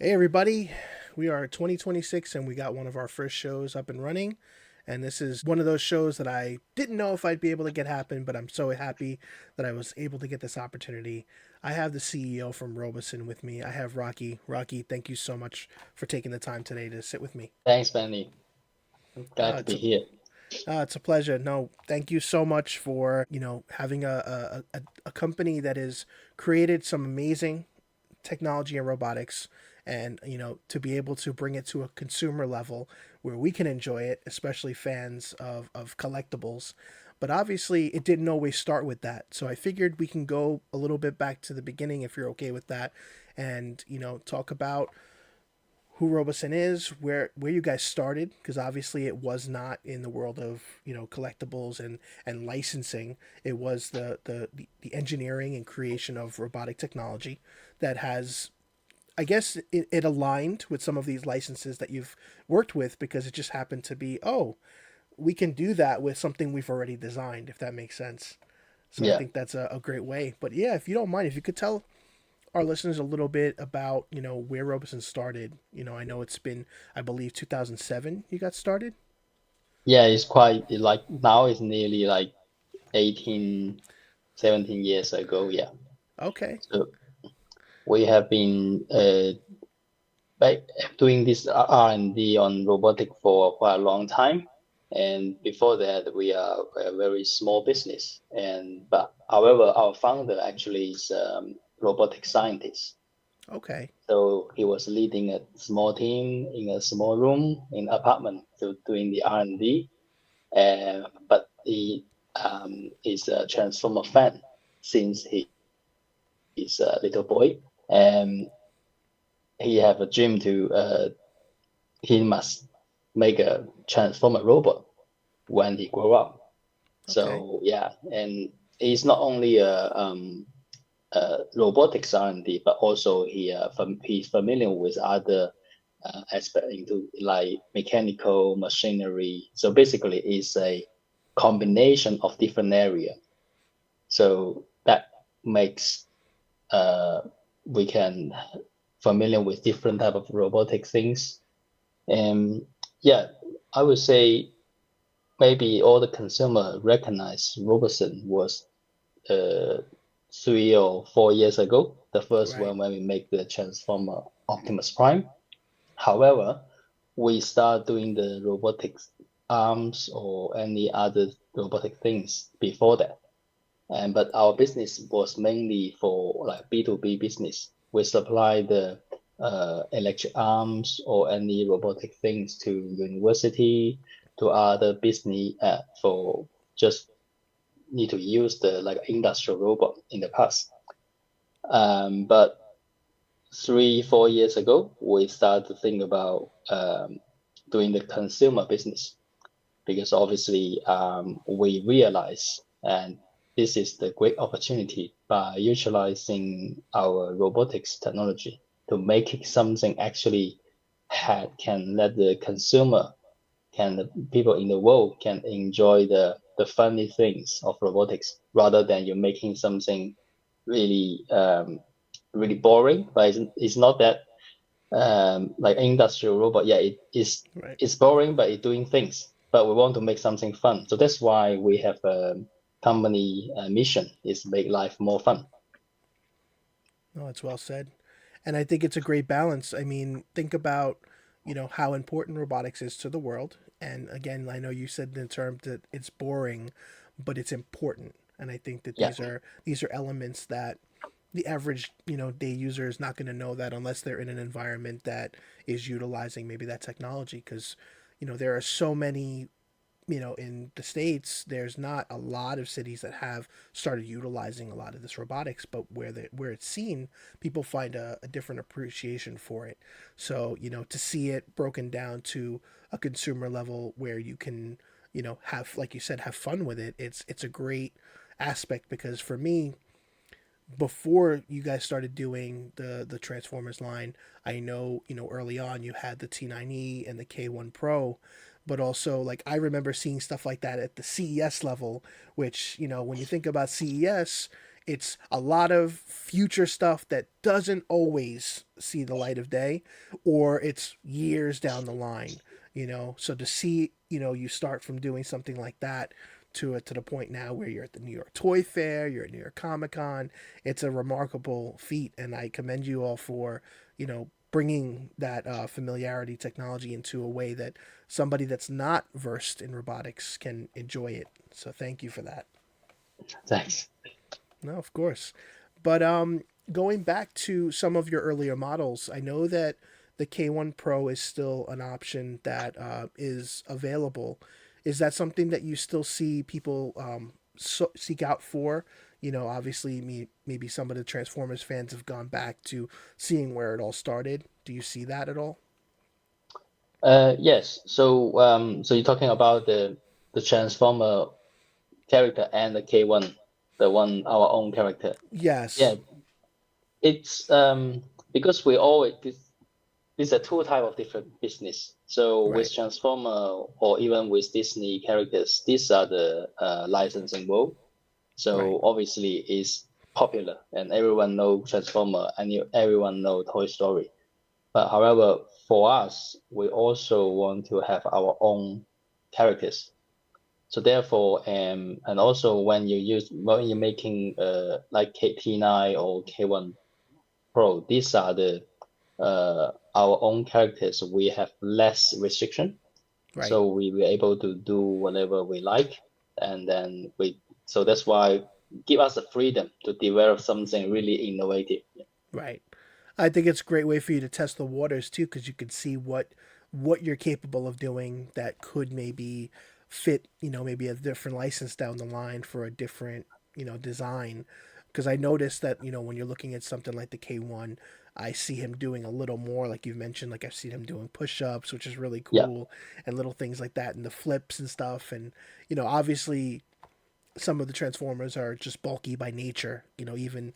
Hey everybody, we are 2026 and we got one of our first shows up and running. And this is one of those shows that I didn't know if I'd be able to get happen, but I'm so happy that I was able to get this opportunity. I have the CEO from Robosen with me. I have Rocky. Rocky, thank you so much for taking the time today to sit with me. Thanks, Benny. I'm glad to It's be a here. it's a pleasure. No, thank you so much for having a company that has created some amazing technology and robotics, and to be able to bring it to a consumer level where we can enjoy it, especially fans of collectibles. But obviously it didn't always start with that, so I figured we can go a little bit back to the beginning if you're okay with that, and talk about who Robosen is, where you guys started, because obviously it was not in the world of collectibles and licensing. It was the engineering and creation of robotic technology that has, I guess, it aligned with some of these licenses that you've worked with, because it just happened to be, oh, we can do that with something we've already designed, if that makes sense. So I Yeah. think that's a great way. But yeah, if you don't mind, if you could tell our listeners a little bit about where Robeson started. I know it's been, I believe, 2007 you got started. Yeah, it's quite like now it's nearly like 18, 17 years ago. Yeah. Okay. So we have been like doing this R&D on robotic for quite a long time. And before that, we are a very small business. And but however, our founder actually is robotic scientist. Okay. So he was leading a small team in a small room in apartment to doing the R&D. But he is a Transformer fan since he is a little boy, and he have a dream to he must make a Transformer robot when he grow up. Okay. So yeah, and he's not only a robotics R&D, but also he's familiar with other aspect into like mechanical machinery. So basically, it's a combination of different area. So that makes uh, we can familiar with different type of robotic things. And yeah, I would say maybe all the consumer recognize Robosen was uh, 3 or 4 years ago, the first Right. one when we make the Transformer Optimus Prime. However, we start doing the robotics arms or any other robotic things before that. And but our business was mainly for like B2B business. We supply the electric arms or any robotic things to university, to other business for just need to use the like industrial robot in the past. But 3, 4 years ago, we started to think about doing the consumer business because obviously we realize and this is the great opportunity by utilizing our robotics technology to make it something actually can let the consumer, can the people in the world can enjoy the funny things of robotics rather than you're making something really really boring. But it's not that like industrial robot. Yeah, Right. it's boring, but it's doing things. But we want to make something fun. So that's why we have a company mission is make life more fun. No, that's well said. And I think it's a great balance. I mean, think about, how important robotics is to the world. And again, I know you said the term that it's boring, but it's important. And I think that Yeah, these are elements that the average, day user is not going to know that unless they're in an environment that is utilizing maybe that technology, because there are so many, in the States, there's not a lot of cities that have started utilizing a lot of this robotics, but where it's seen, people find a different appreciation for it. So, to see it broken down to a consumer level where you can, have, like you said, have fun with it, it's a great aspect, because for me, before you guys started doing the Transformers line, I know, early on you had the T9E and the K1 Pro, but also, like, I remember seeing stuff like that at the CES level, which, when you think about CES, it's a lot of future stuff that doesn't always see the light of day, or it's years down the line, you know. So to see, you know, you start from doing something like that to the point now where you're at the New York Toy Fair, you're at New York Comic Con. It's a remarkable feat, and I commend you all for, you know, bringing that familiarity technology into a way that somebody that's not versed in robotics can enjoy it. So thank you for that. Thanks. No, of course. But going back to some of your earlier models, I know that the K1 Pro is still an option that is available. Is that something that you still see people seek out for? You know, obviously, maybe some of the Transformers fans have gone back to seeing where it all started. Do you see that at all? Yes. So you're talking about the Transformer character and the K1, the one our own character. Yeah, Yes. it's because we always these are two type of different business. So with Right. Transformer or even with Disney characters, these are the licensing world. Right. So obviously it's popular and everyone know Transformer and everyone know Toy Story. But however, for us, we also want to have our own characters. So therefore, and also when you're making like T9 or K1 Pro, these are the our own characters. We have less restriction, Right. so we were able to do whatever we like, and then so that's why give us the freedom to develop something really innovative. Right. I think it's a great way for you to test the waters too, because you can see what you're capable of doing that could maybe fit, you know, maybe a different license down the line for a different, you know, design. Because I noticed that, you know, when you're looking at something like the K1, I see him doing a little more, like you've mentioned, like I've seen him doing push-ups, which is really Yeah. cool, and little things like that, and the flips and stuff. And you know, obviously, some of the Transformers are just bulky by nature. You know, even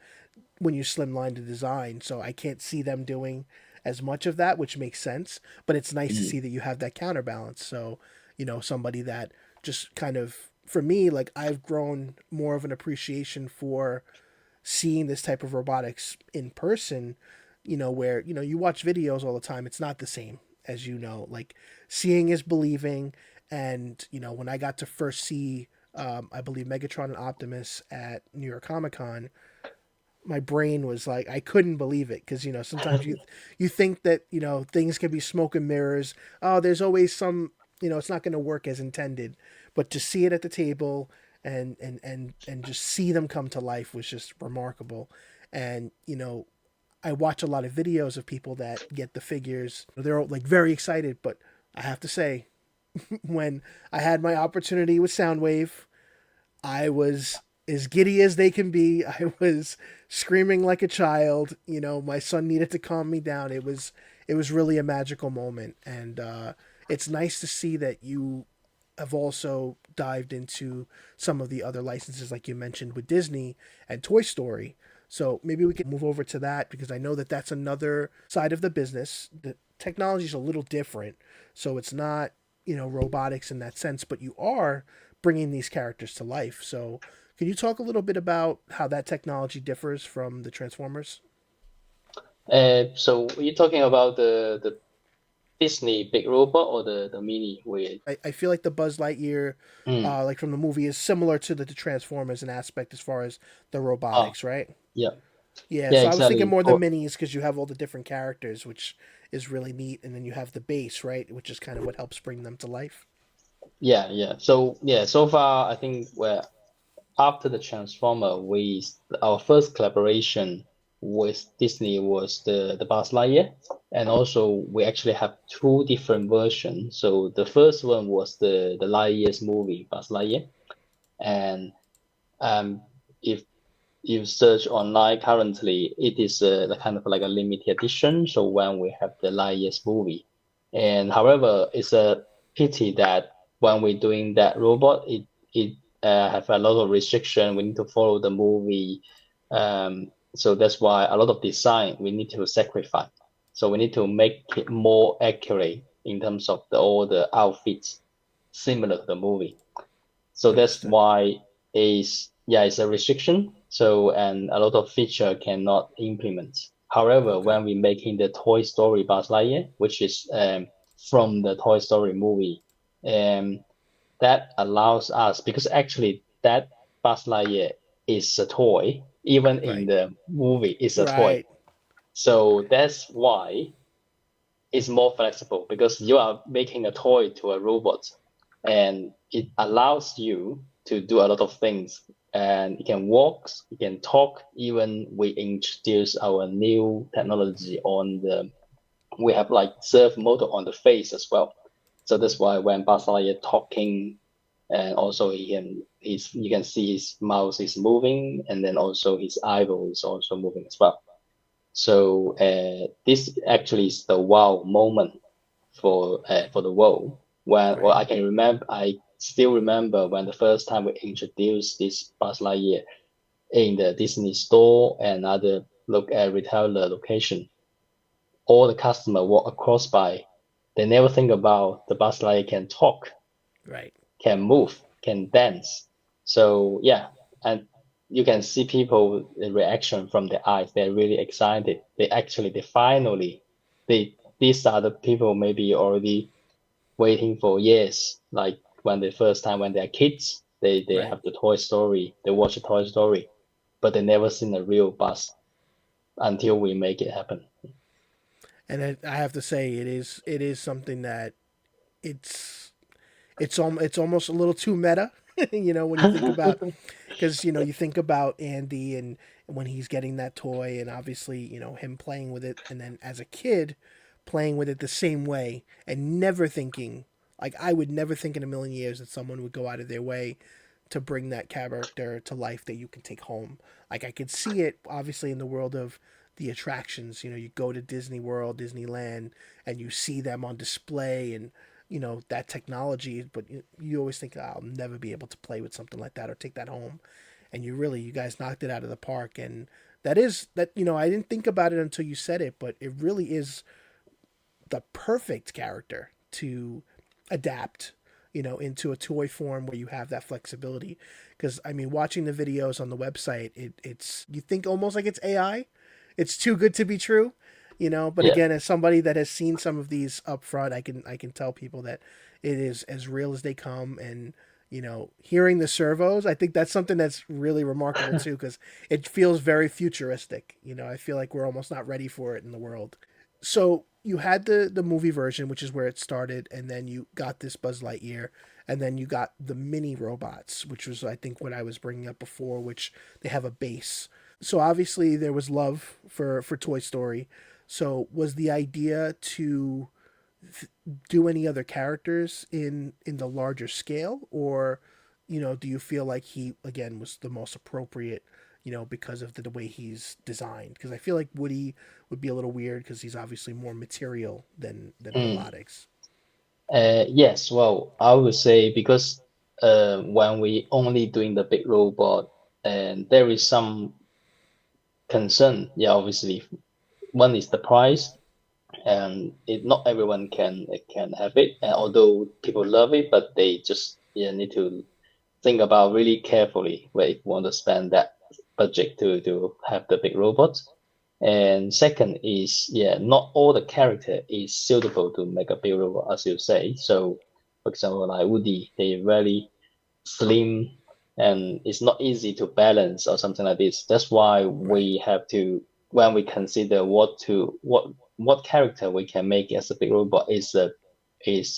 when you slimline the design. So I can't see them doing as much of that, which makes sense. But it's nice to Mm. see that you have that counterbalance. So, you know, somebody that just kind of, for me, like I've grown more of an appreciation for seeing this type of robotics in person, you know, where, you know, you watch videos all the time. It's not the same, as you know. Like seeing is believing. And, you know, when I got to first see, I believe Megatron and Optimus at New York Comic Con, my brain was like I couldn't believe it because you know sometimes you think that you know things can be smoke and mirrors. Oh, there's always some, you know, it's not going to work as intended, but to see it at the table and just see them come to life was just remarkable. And you know, I watch a lot of videos of people that get the figures. They're all, like very excited, but I have to say, when I had my opportunity with Soundwave, I was as giddy as they can be. I was screaming like a child. You know, my son needed to calm me down. It was really a magical moment, and it's nice to see that you have also dived into some of the other licenses, like you mentioned with Disney and Toy Story. So maybe we can move over to that because I know that that's another side of the business. The technology is a little different, so it's not, you know, robotics in that sense, but you are bringing these characters to life. So can you talk a little bit about how that technology differs from the Transformers? So you're talking about the Disney big robot or the mini with I feel like the Buzz Lightyear, mm. like from the movie, is similar to the Transformers in aspect as far as the Ah, robotics, right? yeah. Yeah, Yeah, so I was thinking exactly. more the Oh, minis because you have all the different characters, which is really neat, and then you have the base, right, which is kind of what helps bring them to life. yeah. So yeah, so far I think we're after the Transformer, our first collaboration with Disney was the Buzz Lightyear, and also we actually have two different versions. So the first one was the Lightyear's movie, Buzz Lightyear, and um, if you search online currently, it is a kind of like a limited edition. So when we have the Lightyear's movie, and however, it's a pity that when we're doing that robot, it have a lot of restriction. We need to follow the movie, so that's why a lot of design we need to sacrifice. So we need to make it more accurate in terms of all the outfits similar to the movie. So that's Understood. why is yeah, it's a restriction. So, and a lot of feature cannot implement. However, Okay. when we making the Toy Story Buzz Lightyear, which is from the Toy Story movie, um, that allows us, because actually that Buzz Lightyear is a toy, even in Right. the movie, it's a toy. Right. So that's why it's more flexible because you are making a toy to a robot and it allows you to do a lot of things and it can walk, it can talk. Even we introduce our new technology on the, we have like serve motor on the face as well. So that's why when Buzz Lightyear talking and also you can see his mouth is moving and then also his eyeball is also moving as well. So this actually is the wow moment for the world. When well, Right. I still remember when the first time we introduced this Buzz Lightyear in the Disney store and other look at retailer location. All the customer walk across by, they never think about the Buzz Lightyear can talk, Right. can move, can dance. So yeah, and you can see people the reaction from their eyes. They're really excited. They finally these are the people maybe already waiting for years. Like when the first time when they're kids, they Right. have the Toy Story, they watch the Toy Story, but they never seen a real bus until we make it happen. And I have to say, it is something that it's it's almost a little too meta. When you think about, because you think about Andy and when he's getting that toy, and obviously him playing with it, and then as a kid playing with it the same way, and never thinking, like, I would never think in a million years that someone would go out of their way to bring that character to life that you can take home. Like, I could see it obviously in the world of the attractions. You go to Disney World, Disneyland, and you see them on display, and that technology, but you always think, "Oh, I'll never be able to play with something like that or take that home." And you guys knocked it out of the park. And that I didn't think about it until you said it, but it really is the perfect character to adapt, into a toy form where you have that flexibility. Because I mean, watching the videos on the website, it's you think almost like it's AI. It's too good to be true, But Yeah. again, as somebody that has seen some of these up front, I can tell people that it is as real as they come. And hearing the servos, I think that's something that's really remarkable too, because it feels very futuristic. I feel like we're almost not ready for it in the world. So you had the movie version, which is where it started, and then you got this Buzz Lightyear, and then you got the mini robots, which was, I think, what I was bringing up before, which they have a base. So obviously there was love for Toy Story. So was the idea to do any other characters in the larger scale, or do you feel like he again was the most appropriate, because of the way he's designed? Because I feel like Woody would be a little weird because he's obviously more material than Mm. robotics. Yes, well, I would say because when we only doing the big robot and there is some concern, yeah, obviously. One is the price, and not everyone can have it. And although people love it, but they just yeah need to think about really carefully where if you want to spend that budget to have the big robots. And second is, yeah, not all the character is suitable to make a big robot, as you say. So, for example, like Woody, they very slim and it's not easy to balance or something like this. That's why Right, we have to, when we consider what character we can make as a big robot is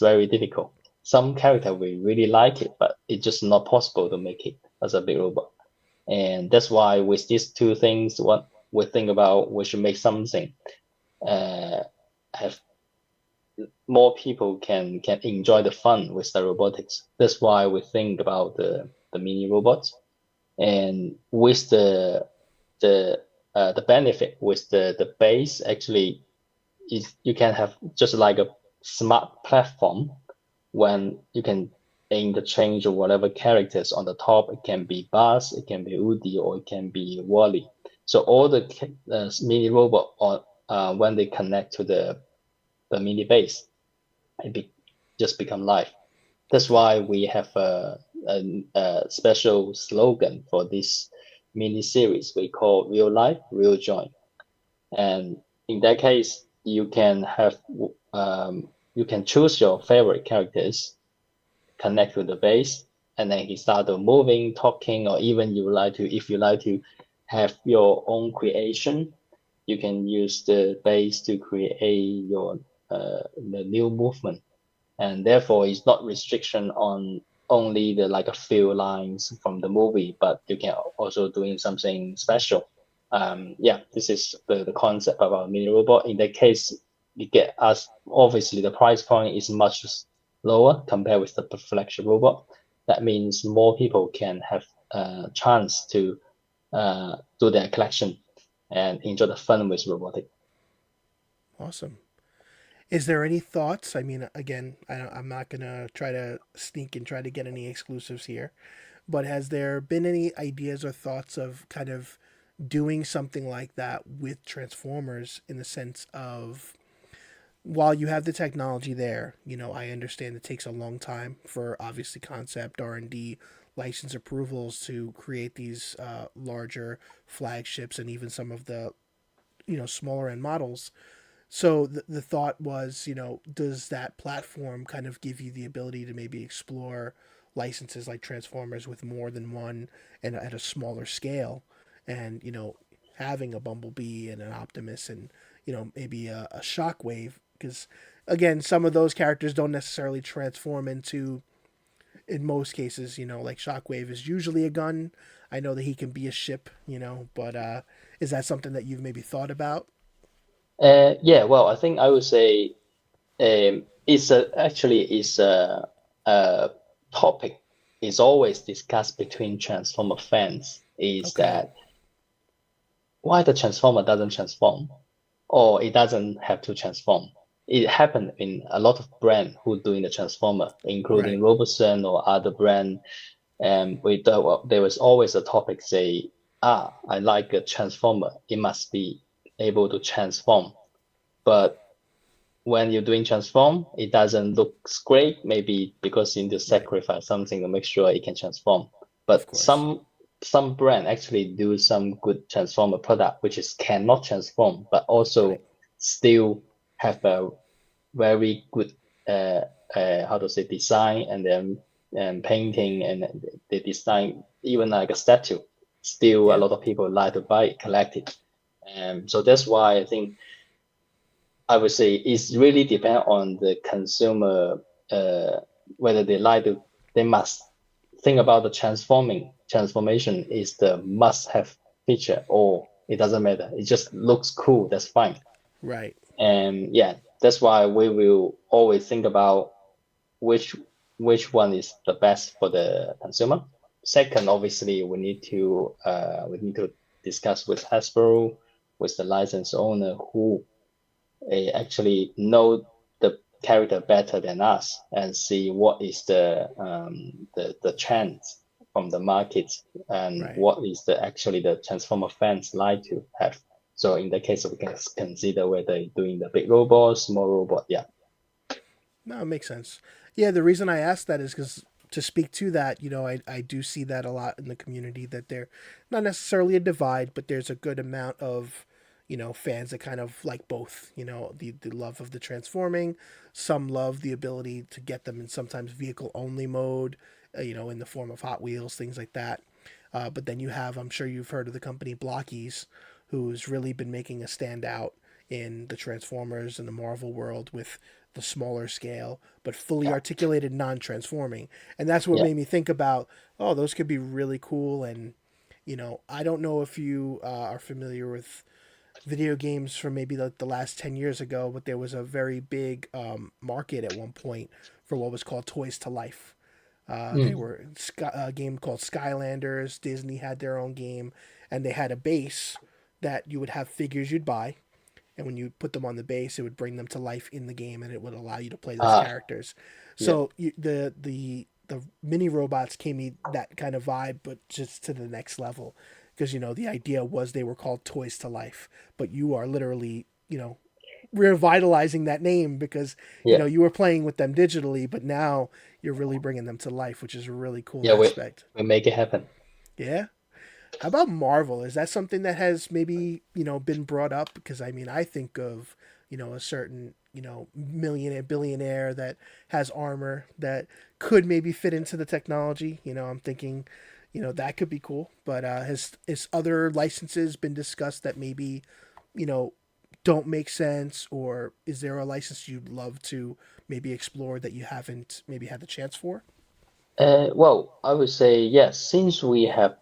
very difficult. Some character we really like it, but it's just not possible to make it as a big robot. And that's why with these two things, what we think about, we should make something uh, have more people can enjoy the fun with the robotics. That's why we think about the mini robots and with the benefit with the base actually is you can have just like a smart platform when you can interchange whatever characters on the top. It can be Buzz, it can be Woody, or it can be Wally. So all the mini robot on when they connect to the mini base, it be, just become live. That's why we have a special slogan for this mini series we call Real Life, Real Joy. And in that case, you can choose your favorite characters, connect with the base, and then he started moving, talking, or even if you like to have your own creation, you can use the base to create your the new movement, and therefore it's not restriction on only the like a few lines from the movie, but you can also doing something special. Yeah, this is the concept of our mini robot. In that case, you get us obviously the price point is much lower compared with the flagship robot. That means more people can have a chance to do their collection and enjoy the fun with robotic. Awesome. Is there any thoughts? I mean, again, I'm not gonna try to sneak and try to get any exclusives here, but has there been any ideas or thoughts of kind of doing something like that with Transformers in the sense of while you have the technology there, I understand it takes a long time for obviously concept R&D, license approvals to create these larger flagships and even some of the smaller end models. So the thought was, does that platform kind of give you the ability to maybe explore licenses like Transformers with more than one and at a smaller scale, and having a Bumblebee and an Optimus and maybe a Shockwave, because again, some of those characters don't necessarily transform into, in most cases, like Shockwave is usually a gun. I know that he can be a ship, but is that something that you've maybe thought about? Yeah, well, I think I would say it's a topic is always discussed between Transformer fans is Okay. that why the Transformer doesn't transform or it doesn't have to transform. It happened in a lot of brand who doing the Transformer, including Right. Robosen or other brand. And there was always a topic say, I like a Transformer. It must be able to transform. But when you're doing transform, it doesn't look great, maybe because you need to Right. sacrifice something to make sure it can transform. Of But course. some brand actually do some good transformer product, which is cannot transform, but Right. also still have a very good uh, how to say design and then and painting and the design even like a statue. Still, a Yeah. lot of people like to buy it, collect it. And so that's why I think I would say it's really depend on the consumer uh, whether they like to they must think about the transformation is the must-have feature or it doesn't matter. It just looks cool, that's fine. Right. And yeah, that's why we will always think about which which one is the best for the consumer. Second, obviously, we need to discuss with Hasbro, with the license owner who actually know the character better than us and see what is the trends from the market and Right. what is the actually the Transformer fans like to have. So in the case we can consider whether doing the big robot, small robot. Yeah, No, it makes sense. Yeah, the reason I asked that is because to speak to that, I do see that a lot in the community that they're not necessarily a divide, but there's a good amount of, fans that kind of like both, the love of the transforming. Some love the ability to get them in sometimes vehicle only mode, in the form of Hot Wheels, things like that. But then you have, I'm sure you've heard of the company Blockies, who's really been making a standout in the Transformers and the Marvel world with the smaller scale, but fully yeah, articulated non transforming. And that's what yeah. made me think about, oh, those could be really cool. And, I don't know if you are familiar with video games from maybe like the last 10 years ago, but there was a very big market at one point for what was called Toys to Life. They Mm. were a game called Skylanders. Disney had their own game, and they had a base that you would have figures you'd buy, and when you put them on the base, it would bring them to life in the game, and it would allow you to play those Ah, characters. yeah, So the mini robots gave me that kind of vibe, but just to the next level, because the idea was they were called toys to life, but you are literally revitalizing that name because Yeah, you were playing with them digitally, but now you're really bringing them to life, which is a really cool yeah, aspect. we make it happen. Yeah. How about Marvel? Is that something that has maybe been brought up? Because I mean, I think of a certain millionaire billionaire that has armor that could maybe fit into the technology. I'm thinking that could be cool. But has other licenses been discussed that maybe you know don't make sense, or is there a license you'd love to maybe explore that you haven't maybe had the chance for? Well, I would say yes, since we have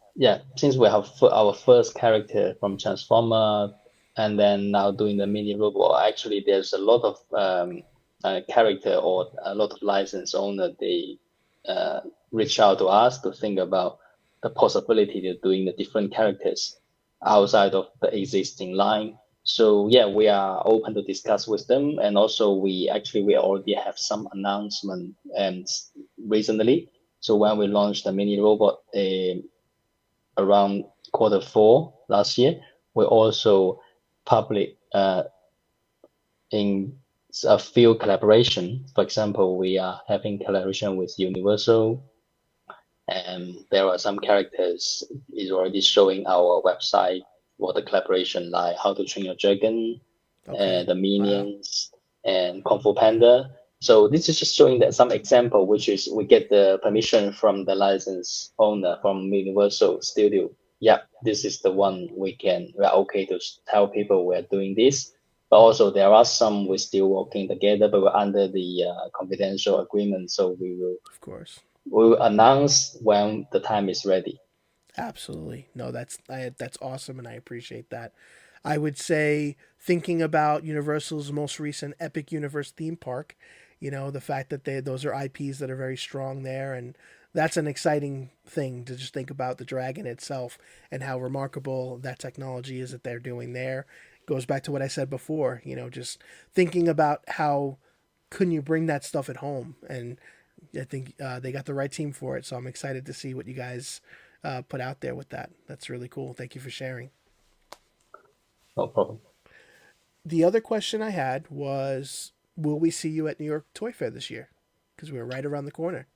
our first character from Transformer, and then now doing the mini robot, actually there's a lot of character or a lot of license owner they uh, reach out to us to think about the possibility of doing the different characters outside of the existing line. So yeah, we are open to discuss with them, and also we already have some announcement and recently. So when we launched the mini robot around Q4 last year, we also public in a few collaboration. For example, we are having collaboration with Universal, and there are some characters is already showing our website what the collaboration like How to Train Your Dragon, Okay. the Wow. Minions, and Kung Fu Panda. So this is just showing that some example, which is we get the permission from the license owner from Universal Studio. Yeah, this is the one we are okay to tell people we're doing this. But also there are some we're still working together, but we're under the confidential agreement. So Of course. we will announce when the time is ready. Absolutely. No, that's awesome, and I appreciate that. I would say thinking about Universal's most recent Epic Universe theme park, the fact that those are IPs that are very strong there, and that's an exciting thing to just think about the dragon itself and how remarkable that technology is that they're doing there. Goes back to what I said before, just thinking about how couldn't you bring that stuff at home, and I think they got the right team for it. So I'm excited to see what you guys put out there with that. That's really cool. Thank you for sharing. No problem. The other question I had was, will we see you at New York Toy Fair this year? Because we're right around the corner.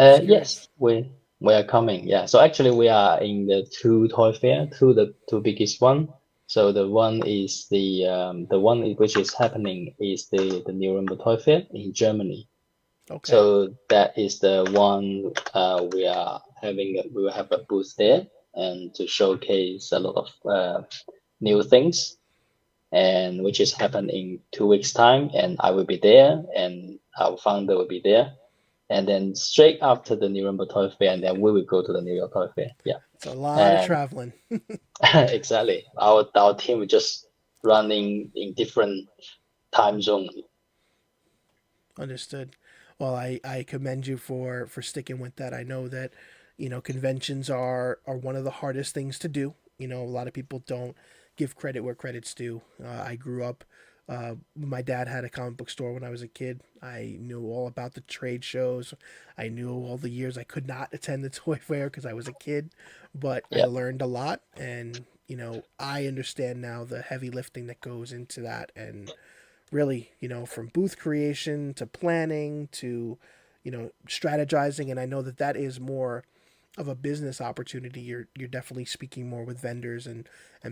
Just Yes, curious. we are coming. Yeah. So actually we are in the two toy fair, the two biggest one. So the one is the one which is happening is the Nuremberg Toy Fair in Germany. Okay. So that is the one we will have a booth there and to showcase a lot of new things and which is happen in 2 weeks time and I will be there and our founder will be there and then straight after the Nuremberg Toy Fair, and then we will go to the New York Toy Fair. Yeah, It's a lot of and traveling. exactly, our team is just running in different time zone. Understood. Well, I commend you for sticking with that. I know that conventions are one of the hardest things to do. A lot of people don't give credit where credit's due. I grew up. My dad had a comic book store when I was a kid. I knew all about the trade shows. I knew all the years I could not attend the toy fair because I was a kid, but I Yeah, learned a lot, and I understand now the heavy lifting that goes into that, and really, from booth creation to planning to, strategizing. And I know that that is more of a business opportunity. You're definitely speaking more with vendors and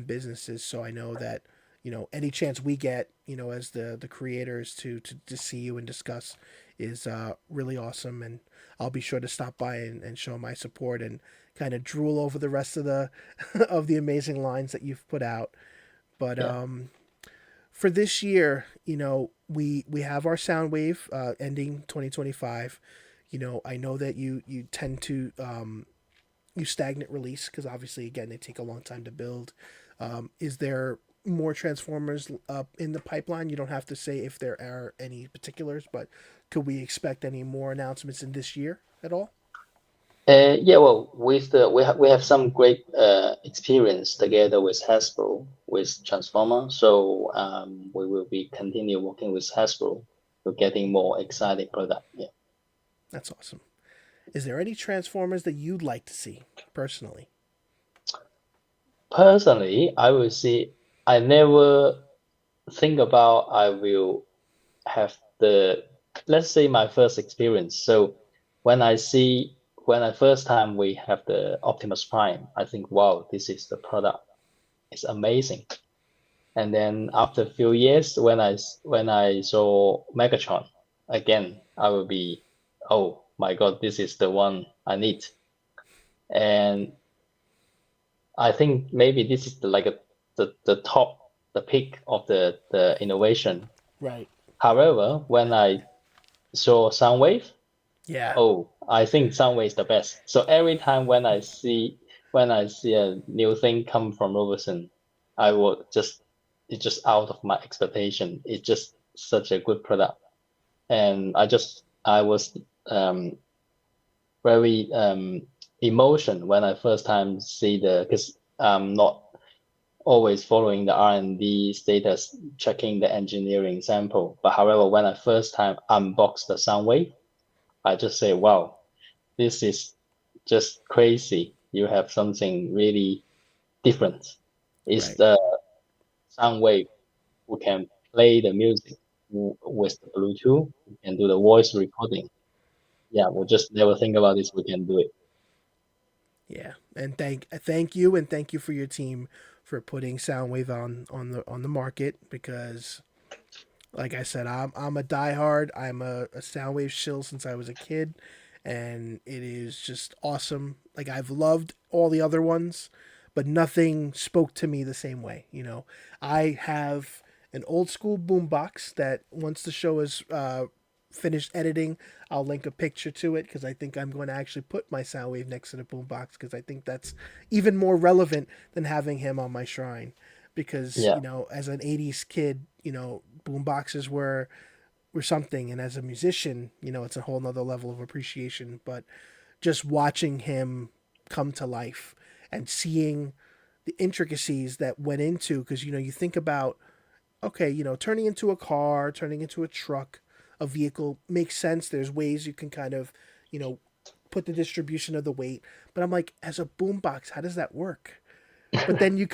businesses. So I know that, any chance we get, as the creators to see you and discuss is really awesome. And I'll be sure to stop by and show my support and kind of drool over the rest of the of the amazing lines that you've put out. But yeah, for this year, we have our Soundwave ending 2025. I know that you tend to use stagnant release because obviously, again, they take a long time to build. Is there more Transformers in the pipeline? You don't have to say if there are any particulars, but could we expect any more announcements in this year at all? yeah. Well, we have some great experience together with Hasbro with Transformer, so we will be continue working with Hasbro to getting more exciting product. Yeah. That's awesome. Is there any Transformers that you'd like to see personally? Personally, I will say I never. think about I will have the, let's say my first experience. So when I see, when I first time we have the Optimus Prime, I think, wow, this is the product. It's amazing. And then after a few years, when I saw Megatron again, I will be, oh my God, this is the one I need. And I think maybe this is the top, the peak of the innovation. Right. However, when I saw Soundwave, Yeah. oh, I think Soundwave is the best. So every time when I see a new thing come from Robosen, I will just it's just out of my expectation. It's just such a good product, and I was very emotion when I first time see the because I'm not always following the R&D status, checking the engineering sample. But however, when I first time unboxed the Soundwave, I just say, wow, this is just crazy. You have something really different. It's Right. the Soundwave who can play the music with the Bluetooth, who can do the voice recording. Yeah, we'll just never think about this. We can do it. Yeah. And thank you, and thank you for your team for putting Soundwave on the market, because like I said, I'm a diehard. I'm a Soundwave shill since I was a kid, and it is just awesome. Like, I've loved all the other ones, but nothing spoke to me the same way. I have an old school boombox that once the show is finished editing, I'll link a picture to it, because I think I'm going to actually put my Soundwave next to the boombox, because I think that's even more relevant than having him on my shrine. Because Yeah, as an '80s kid, boomboxes were something, and as a musician, it's a whole nother level of appreciation. But just watching him come to life and seeing the intricacies that went into, because you think about, okay, turning into a car, turning into a truck, a vehicle makes sense. There's ways you can kind of, you know, put the distribution of the weight. But I'm like, as a boombox, how does that work? But then you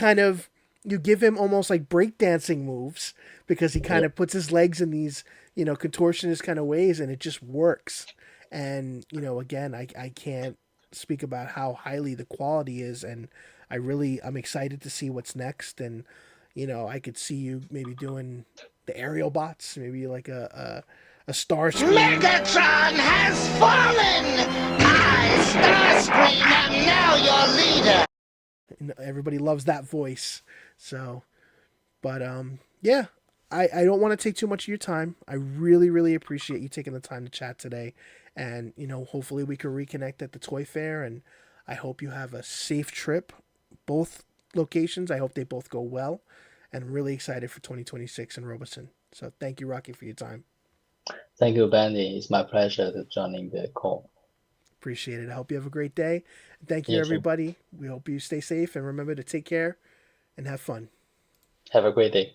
give him almost like breakdancing moves, because he yeah, kind of puts his legs in these, contortionist kind of ways, and it just works. And again, I can't speak about how highly the quality is, and I'm excited to see what's next. And I could see you maybe doing the aerial bots, maybe like a star scream. Megatron has fallen! I, Starscream, am now your leader! And everybody loves that voice. So, but yeah, I don't want to take too much of your time. I really, really appreciate you taking the time to chat today. And, hopefully we can reconnect at the Toy Fair. And I hope you have a safe trip. Both locations, I hope they both go well. And I'm really excited for 2026 in Robeson. So thank you, Rocky, for your time. thank you, Benny. It's my pleasure to joining the call. Appreciate it. I hope you have a great day. Thank you, You too. everybody. We hope you stay safe, and remember to take care and have fun. Have a great day.